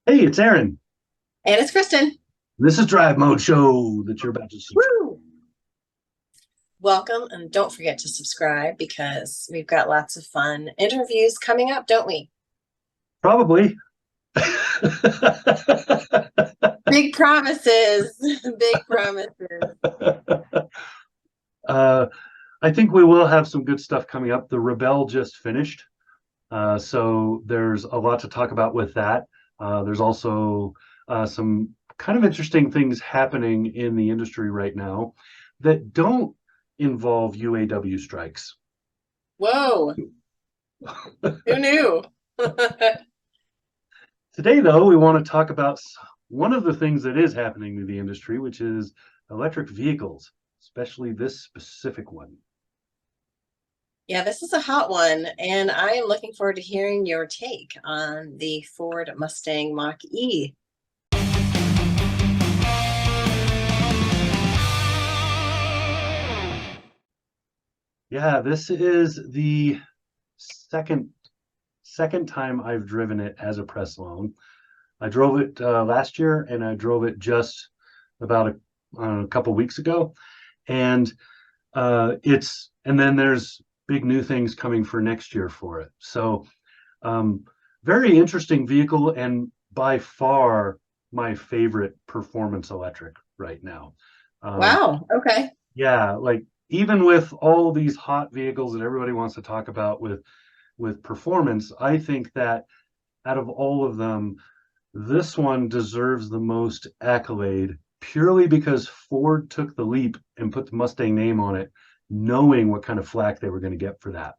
Hey, it's Aaron. And it's Kristen. This is Drive Mode Show that you're about to see. Woo! Welcome, and don't forget to subscribe because we've got lots of fun interviews coming up, don't we? Probably. Big promises, big promises. uh, I think we will have some good stuff coming up. The Rebel just finished, so there's a lot to talk about with that. There's also some kind of interesting things happening in the industry right now that don't involve UAW strikes. Whoa, who knew? Today, though, we want to talk about one of the things that is happening to the industry, which is electric vehicles, especially this specific one. Yeah, this is a hot one, and I am looking forward to hearing your take on the Ford Mustang Mach-E. Yeah, this is the second second time I've driven it as a press loan. I drove it last year, and I drove it just about a couple weeks ago, and and then there's big new things coming for next year for it. So Um, very interesting vehicle, and by far my favorite performance electric right now. Um, Wow, okay. yeah, like even with all these hot vehicles that everybody wants to talk about with performance, I think that out of all of them, this one deserves the most accolade purely because Ford took the leap and put the Mustang name on it, knowing what kind of flack they were going to get for that.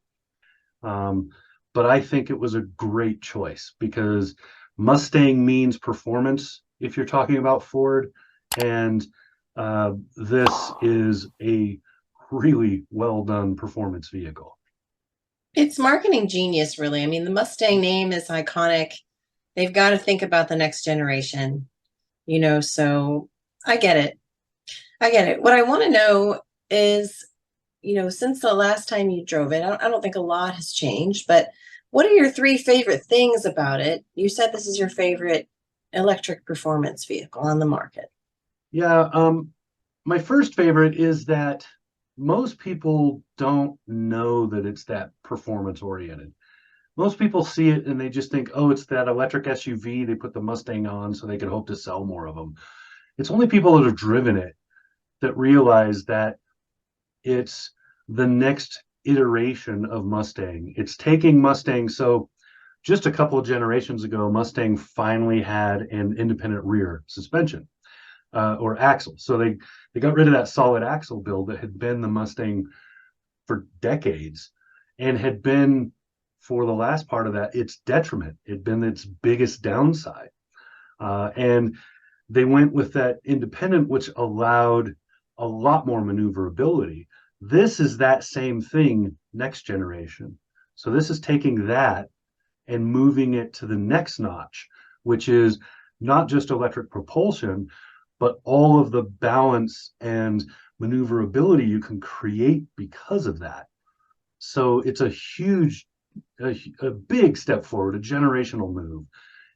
Um, but I think it was a great choice because Mustang means performance if you're talking about Ford, and this is a really well done performance vehicle. It's marketing genius, really. I mean, the Mustang name is iconic. They've got to think about the next generation, so I get it. I get it. What I want to know is, since the last time you drove it, I don't think a lot has changed, but what are your three favorite things about it? You said this is your favorite electric performance vehicle on the market. Yeah, my first favorite is that most people don't know that it's that performance oriented. Most people see it and they just think, oh, it's that electric SUV. They put the Mustang on so they can hope to sell more of them. It's only people that have driven it that realize that it's the next iteration of Mustang. It's taking Mustang. So just a couple of generations ago, Mustang finally had an independent rear suspension or axle. So they got rid of that solid axle build that had been the Mustang for decades and had been for the last part of that its detriment. It'd been its biggest downside. And they went with that independent, which allowed a lot more maneuverability. This is that same thing next generation. So this is taking that and moving it to the next notch, which is not just electric propulsion, but all of the balance and maneuverability you can create because of that. So it's a huge, a big step forward, a generational move.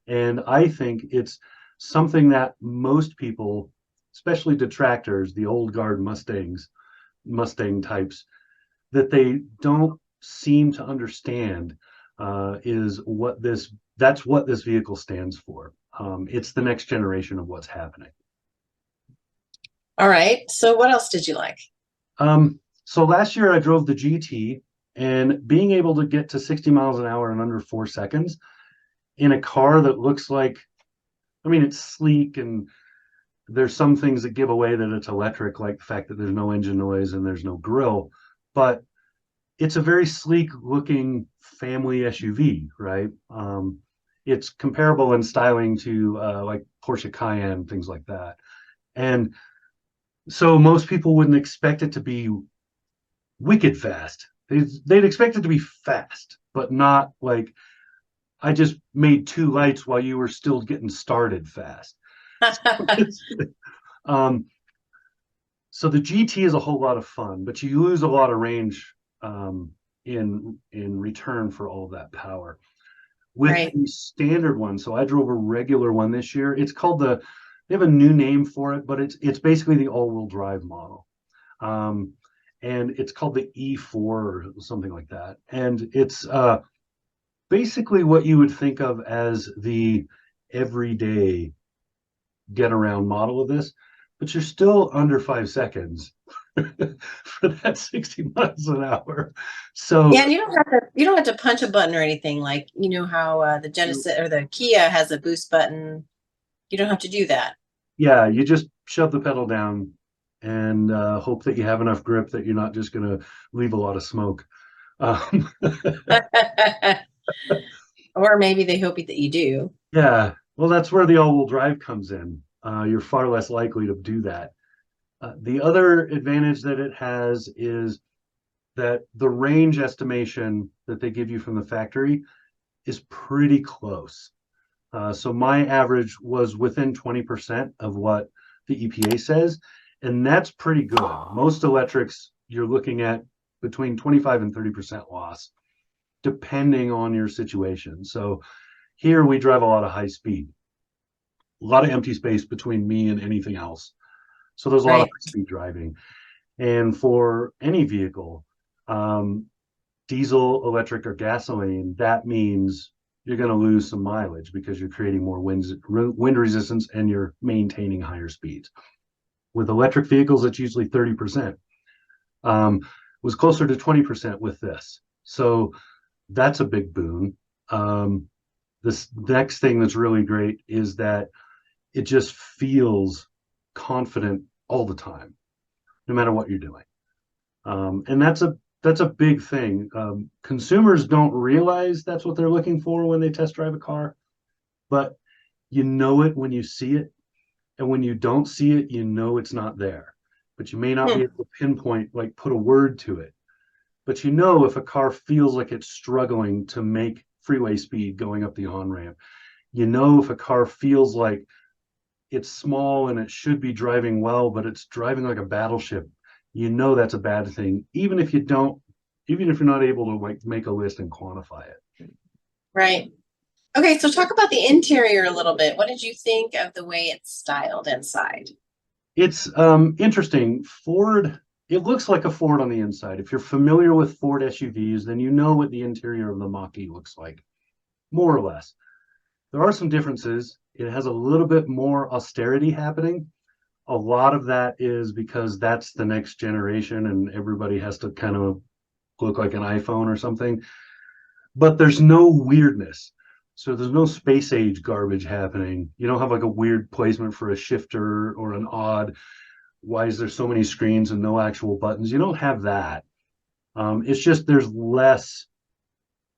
And I think it's something that most people, especially detractors, the old guard Mustang types, that they don't seem to understand is that's what this vehicle stands for. It's the next generation of what's happening. All right. So what else did you like? So last year I drove the GT, and being able to get to 60 miles an hour in under 4 seconds in a car that looks like, I mean, it's sleek, and there's some things that give away that it's electric, like the fact that there's no engine noise and there's no grill, but it's a very sleek looking family SUV, right? It's comparable in styling to like Porsche Cayenne, things like that. And so most people wouldn't expect it to be wicked fast. They'd expect it to be fast, but not like I just made two lights while you were still getting started fast. um, so the GT is a whole lot of fun, but you lose a lot of range in return for all of that power. with Right. the standard one. So I drove a regular one this year. It's called they have a new name for it, but it's basically the all-wheel drive model. Um, and it's called the E4 or something like that. And it's basically what you would think of as the everyday get around model of this, but you're still under 5 seconds for that 60 miles an hour. So Yeah, and you don't have to punch a button or anything like you know how the Genesis or the Kia has a boost button. You don't have to do that. yeah, you just shove the pedal down and hope that you have enough grip that you're not just going to leave a lot of smoke. Um, Or maybe they hope that you do. yeah, well, that's where the all-wheel drive comes in. You're far less likely to do that. The other advantage that it has is that the range estimation that they give you from the factory is pretty close. So my average was within 20% of what the EPA says, and that's pretty good. Most electrics, you're looking at between 25 and 30% loss, depending on your situation. So here we drive a lot of high speed, a lot of empty space between me and anything else. So there's a lot of Right. high speed driving. And for any vehicle, um, diesel, electric, or gasoline, that means you're going to lose some mileage because you're creating more wind resistance and you're maintaining higher speeds. With electric vehicles, it's usually 30%. Was closer to 20% with this. So that's a big boon. This next thing that's really great is that it just feels confident all the time, no matter what you're doing. And that's a big thing. Consumers don't realize that's what they're looking for when they test drive a car, but you know it when you see it, and when you don't see it, you know it's not there. But you may not be Hmm. able to pinpoint, like put a word to it. But you know if a car feels like it's struggling to make freeway speed going up the on ramp. You know if a car feels like it's small and it should be driving well, but it's driving like a battleship. You know that's a bad thing, even if you're not able to like make a list and quantify it. Right. Okay, so talk about the interior a little bit. What did you think of the way it's styled inside? It's interesting. Ford, it looks like a Ford on the inside. If you're familiar with Ford SUVs, then you know what the interior of the Mach-E looks like, more or less. There are some differences. It has a little bit more austerity happening. A lot of that is because that's the next generation and everybody has to kind of look like an iPhone or something. But there's no weirdness. So there's no space age garbage happening. You don't have like a weird placement for a shifter or an odd, why is there so many screens and no actual buttons? You don't have that. It's just there's less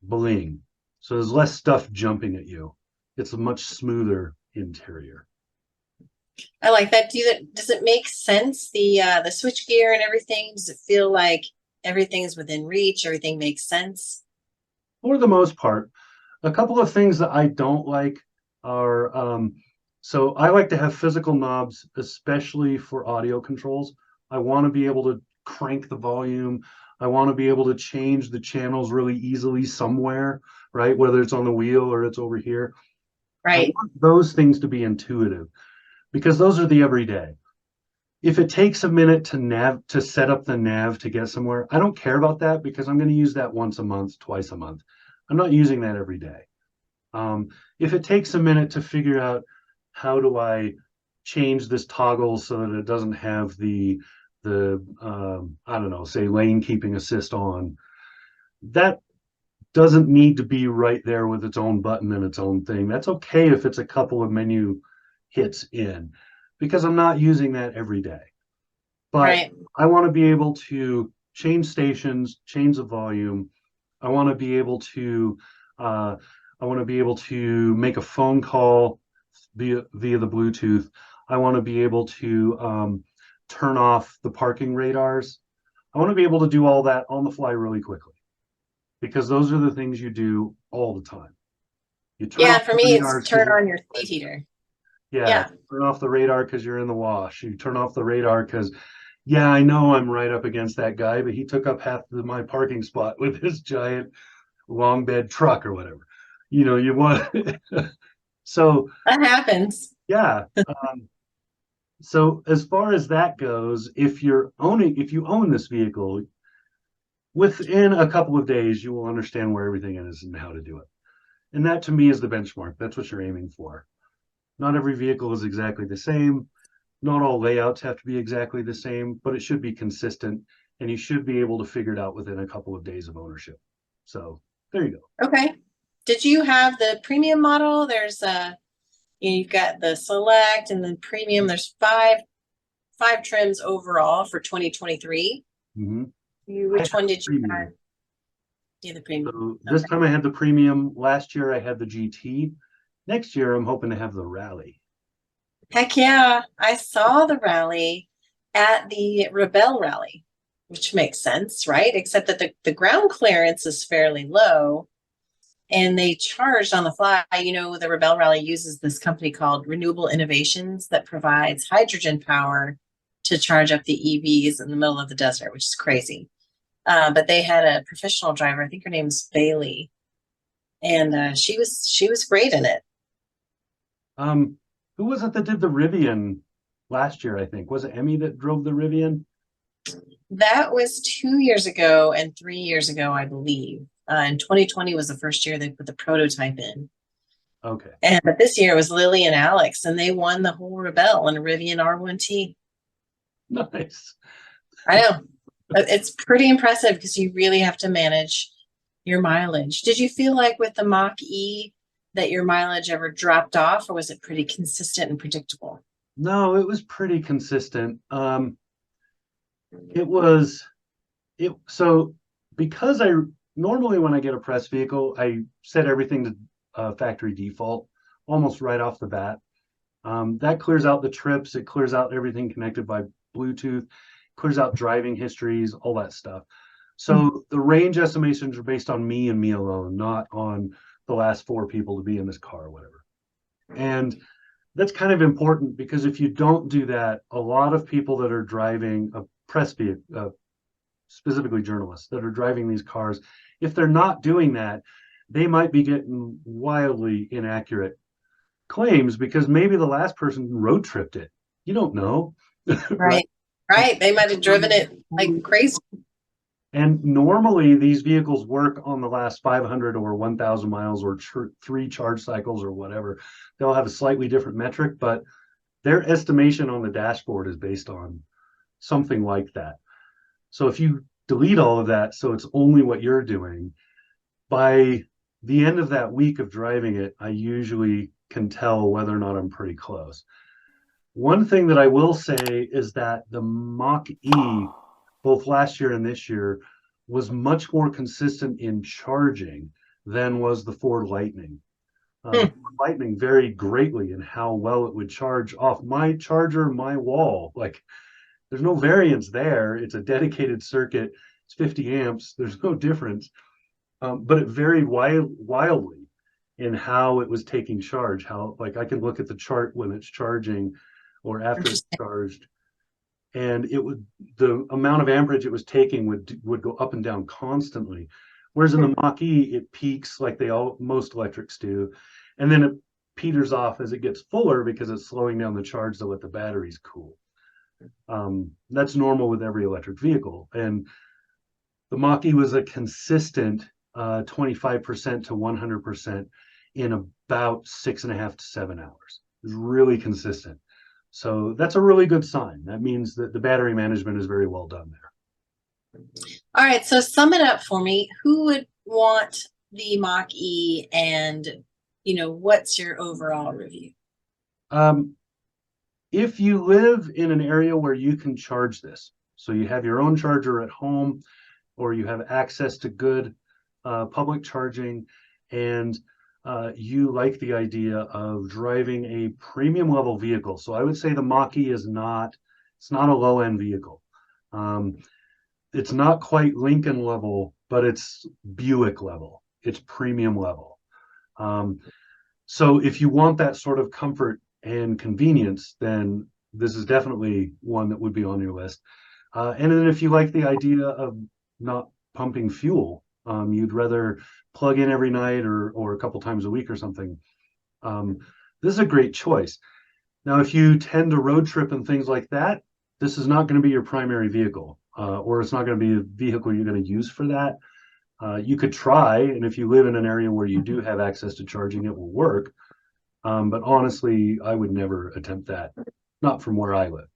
bling. So there's less stuff jumping at you. It's a much smoother interior. I like that. Does it make sense? The switch gear and everything, does it feel like everything is within reach? Everything makes sense? For the most part, a couple of things that I don't like are so I like to have physical knobs, especially for audio controls. I want to be able to crank the volume. I want to be able to change the channels really easily somewhere, right? Whether it's on the wheel or it's over here. I Right. want those things to be intuitive because those are the everyday. If it takes a minute to set up the nav to get somewhere, I don't care about that because I'm going to use that once a month, twice a month. I'm not using that every day. If it takes a minute to figure out how do I change this toggle so that it doesn't have the I don't know, say lane keeping assist on, that doesn't need to be right there with its own button and its own thing. That's okay if it's a couple of menu hits in because I'm not using that every day. But Right. I want to be able to change stations, change the volume. I want to be able to uh, I want to be able to make a phone call via the Bluetooth. I want to be able to turn off the parking radars. I want to be able to do all that on the fly really quickly because those are the things you do all the time. You turn Yeah, off for the me, it's radars because turn you're on your seat heater. yeah, Yeah. turn off the radar because you're in the wash. You turn off the radar because yeah, I know I'm right up against that guy, but he took up half of my parking spot with his giant long bed truck or whatever. you want. So That happens. yeah. So as far as that goes, if you own this vehicle, within a couple of days, you will understand where everything is and how to do it. And that to me is the benchmark. That's what you're aiming for. Not every vehicle is exactly the same. Not all layouts have to be exactly the same, but it should be consistent and you should be able to figure it out within a couple of days of ownership. So there you go. Okay. Did you have the premium model? There's you've got the select and then premium. There's five trims overall for 2023. Mm-hmm. Which one did you have? Premium. Yeah, the premium. So this time I had the premium. Last year I had the GT. Next year I'm hoping to have the Rally. Heck yeah. I saw the rally at the Rebel rally, which makes sense, right? Except that the ground clearance is fairly low and they charged on the fly. The Rebel rally uses this company called Renewable Innovations that provides hydrogen power to charge up the EVs in the middle of the desert, which is crazy. But they had a professional driver. I think her name's Bailey, and she was great in it. Who was it that did the Rivian last year? I think was it Emmy that drove the Rivian? That was 2 years ago and 3 years ago, I believe. And 2020 was the first year they put the prototype in. Okay. But this year it was Lily and Alex, and they won the whole Rebel in a Rivian R1T. Nice. I know. It's pretty impressive because you really have to manage your mileage. Did you feel like with the Mach-E that your mileage ever dropped off, or was it pretty consistent and predictable? No, it was pretty consistent. It was it so because I normally when I get a press vehicle, I set everything to factory default almost right off the bat. That clears out the trips, it clears out everything connected by Bluetooth, clears out driving histories, all that stuff. So the range estimations are based on me and me alone, not on the last four people to be in this car or whatever. And that's kind of important because if you don't do that, a lot of people that are driving a press vehicle, specifically journalists that are driving these cars, if they're not doing that, they might be getting wildly inaccurate claims because maybe the last person road tripped it. You don't know. Right? Right. They might have driven it like crazy. And normally these vehicles work on the last 500 or 1,000 miles or three charge cycles or whatever. They'll have a slightly different metric, but their estimation on the dashboard is based on something like that. So if you delete all of that, so it's only what you're doing, by the end of that week of driving it, I usually can tell whether or not I'm pretty close. One thing that I will say is that the Mach-E, both last year and this year, was much more consistent in charging than was the Ford Lightning. Lightning varied greatly in how well it would charge off my charger, my wall. Like there's no variance there. It's a dedicated circuit. It's 50 amps. There's no difference. But it varied wildly in how it was taking charge. How, like, I can look at the chart when it's charging or after it's charged, and the amount of amperage it was taking would go up and down constantly. Whereas in the Mach-E, it peaks like most electrics do, and then it peters off as it gets fuller because it's slowing down the charge to let the batteries cool. That's normal with every electric vehicle, and the Mach-E was a consistent 25% to 100% in about 6.5 to 7 hours. It was really consistent. So that's a really good sign. That means that the battery management is very well done there. All right, so sum it up for me. Who would want the Mach-E, and what's your overall review? If you live in an area where you can charge this, so you have your own charger at home, or you have access to good public charging, and you like the idea of driving a premium level vehicle. So I would say the Mach-E it's not a low end vehicle. It's not quite Lincoln level, but it's Buick level. It's premium level. So if you want that sort of comfort and convenience, then this is definitely one that would be on your list. And then if you like the idea of not pumping fuel, You'd rather plug in every night or a couple times a week or something. Um, this is a great choice. Now, if you tend to road trip and things like that, this is not going to be your primary vehicle, or it's not going to be a vehicle you're going to use for that. You could try, and if you live in an area where you do have access to charging, it will work. But honestly, I would never attempt that, not from where I live.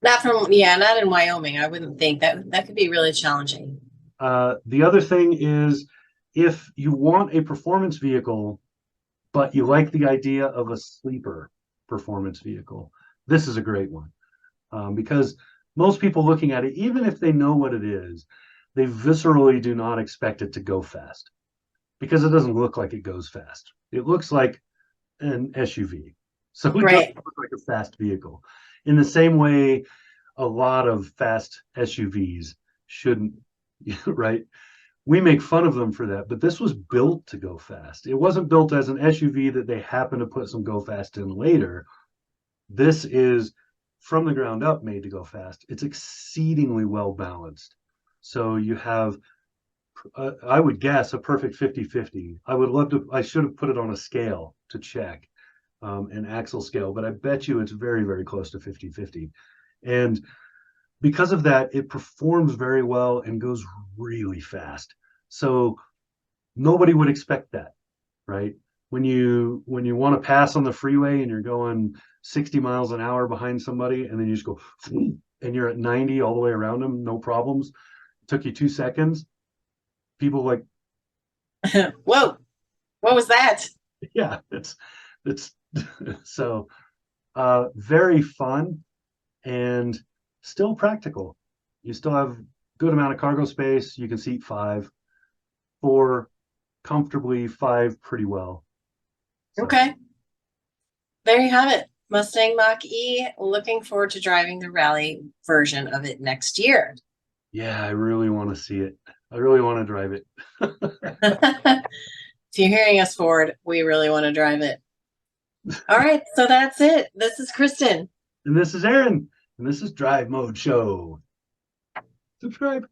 Not in Wyoming. I wouldn't think that could be really challenging. The other thing is if you want a performance vehicle, but you like the idea of a sleeper performance vehicle, this is a great one. Because most people looking at it, even if they know what it is, they viscerally do not expect it to go fast because it doesn't look like it goes fast. It looks like an SUV. So it Right. doesn't look like a fast vehicle. In the same way, a lot of fast SUVs shouldn't, right? We make fun of them for that, but this was built to go fast. It wasn't built as an SUV that they happen to put some go fast in later. This is from the ground up made to go fast. It's exceedingly well balanced. So you have, I would guess, a perfect 50-50. I should have put it on a scale to check, an axle scale, but I bet you it's very, very close to 50-50. And because of that, it performs very well and goes really fast. So nobody would expect that, right? When you want to pass on the freeway and you're going 60 miles an hour behind somebody, and then you just go and you're at 90 all the way around them, no problems. It took you 2 seconds. People like, Whoa, what was that? yeah, it's so very fun and still practical. You still have good amount of cargo space. You can seat five, four comfortably, five pretty well. So Okay, there you have it. Mustang Mach-E. Looking forward to driving the rally version of it next year. yeah, I really want to see it. I really want to drive it. If you're hearing us, Ford, we really want to drive it. All right, so that's it. This is Kristin. And this is Aaron, and this is Drive Mode Show. Subscribe.